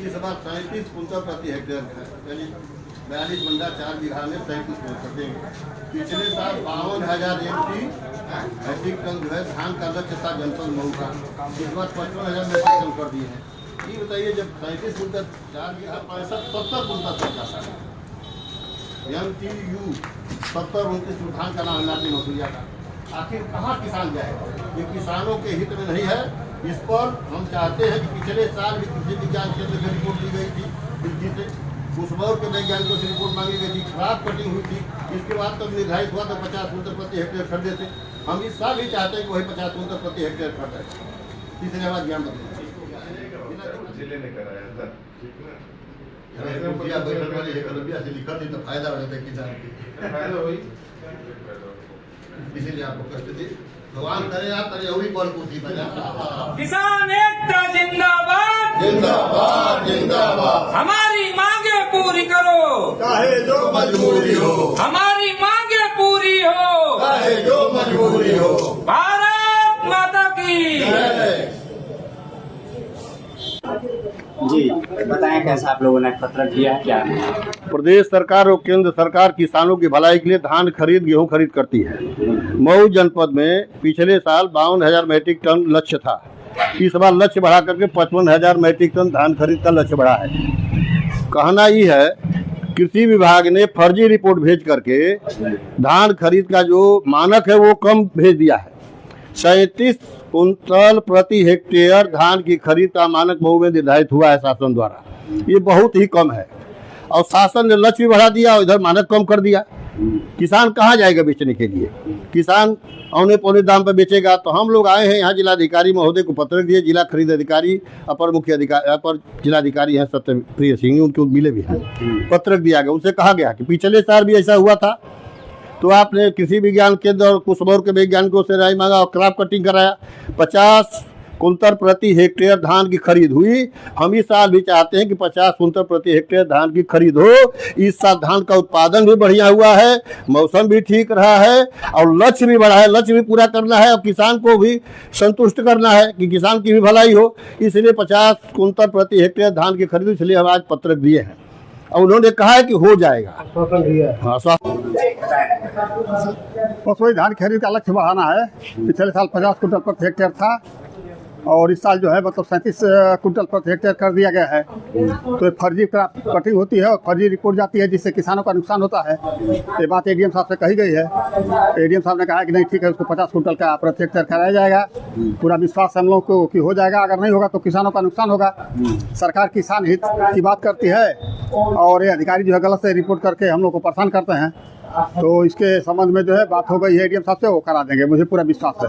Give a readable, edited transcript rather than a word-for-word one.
इस बार 37 कुंतल प्रति हेक्टेयर है, यानी 42 बंडा 4 बीघा में 37 कुंतल देंगे। पिछले साल 52,000 मेट्रिक टन जो है धान का लक्ष्य था जनपद मऊ का, इस बार 55,000 मेट्रिक टन कर दिए हैं। ये बताइए जब 37 कुंतल 4 बीघा 65-70 कुंतल तक जाता है, MTU 70-29 धान का नाम नाटी मसूरिया का, आखिर कहाँ किसान जाएगा? ये किसानों के हित में नहीं है। इस पर हम चाहते हैं कि पिछले साल भी कृषि विज्ञान केंद्र में रिपोर्ट ली गई थी, कृषि से कुशमौर के वैज्ञानिकों से रिपोर्ट मांगी गई थी, खराब कटिंग हुई थी। इसके बाद तब निर्धारित हुआ तो 50 कुंतल प्रति हेक्टेयर खरीदे थे। हम इस साल भी चाहते हैं कि वही 50 कुंतल प्रति हेक्टेयर खरीदे। तीसरे बात ज्ञान जिले ने कराया था, लिखा थी तो फायदा हो जाता है किसान की, इसीलिए आपको कष्ट दी। भगवान करे आप तरी बल पूछी किसान एकता जिंदाबाद जिंदाबाद जिंदाबाद। हमारी मांगे पूरी करो चाहे जो मजबूरी हो, हमारी मांगे पूरी हो चाहे जो मजबूरी हो। भारत माता की जी बताएं कैसा आप लोगों ने पत्र किया है क्या? प्रदेश सरकार और केंद्र सरकार किसानों की भलाई के लिए धान खरीद गेहूं खरीद करती है। मऊ जनपद में पिछले साल 52,000 मैट्रिक टन लक्ष्य था, इस बार लक्ष्य बढ़ा करके 55,000 मैट्रिक टन धान खरीद का लक्ष्य बढ़ा है। कहना ये है कृषि विभाग ने फर्जी रिपोर्ट भेज करके धान खरीद का जो मानक है वो कम भेज दिया है। 37 कुंतल प्रति हेक्टेयर धान की खरीद का मानक मऊ में निर्धारित हुआ है शासन द्वारा, ये बहुत ही कम है। और शासन ने लक्ष्य भी बढ़ा दिया और इधर मानक कम कर दिया। किसान कहाँ जाएगा बेचने के लिए? किसान औने पौने दाम पर बेचेगा। तो हम लोग आए हैं यहाँ, जिलाधिकारी महोदय को पत्र दिए, जिला खरीद अधिकारी अपर मुख्य अधिकारी अपर जिलाधिकारी हैं सत्यप्रिय सिंह, उनको मिले भी हैं, पत्र दिया गया। उनसे कहा गया कि पिछले साल भी ऐसा हुआ था तो आपने कृषि विज्ञान केंद्र और कुशमौर के वैज्ञानिकों से राय मांगा और क्रॉप कटिंग कराया। 50 कुंतल प्रति हेक्टेयर धान की खरीद हुई। हम इस साल भी चाहते हैं कि 50 कुंतल प्रति हेक्टेयर धान की खरीद हो। इस साल धान का उत्पादन भी बढ़िया हुआ है, मौसम भी ठीक रहा है और लक्ष्य भी बढ़ा है। लक्ष्य भी पूरा करना है और किसान को भी संतुष्ट करना है कि किसान की भी भलाई हो, इसलिए 50 कुंतल प्रति हेक्टेयर धान की खरीद, इसलिए हम आज पत्रक दिए हैं और उन्होंने कहा है कि हो जाएगा। हाँ, बस वही धान खरीद का लक्ष्य बढ़ाना है। पिछले साल 50 कुंटल प्रति हेक्टेयर था और इस साल जो है मतलब 37 कुंटल प्रति हेक्टेयर कर दिया गया है। तो फर्जी कटिंग होती है और फर्जी रिपोर्ट जाती है, जिससे किसानों का नुकसान होता है। ये बात एडीएम साहब से कही गई है। एडीएम साहब ने कहा कि नहीं ठीक है, उसको 50 कुंटल का प्रति हेक्टेयर कराया जाएगा। पूरा विश्वास हम लोग को कि हो जाएगा, अगर नहीं होगा तो किसानों का नुकसान होगा। सरकार किसान हित की बात करती है और ये अधिकारी जो है गलत से रिपोर्ट करके हम लोग को परेशान करते हैं। तो इसके संबंध में जो है बात हो गई है एडीएम साहब से, वो करा देंगे, मुझे पूरा विश्वास है।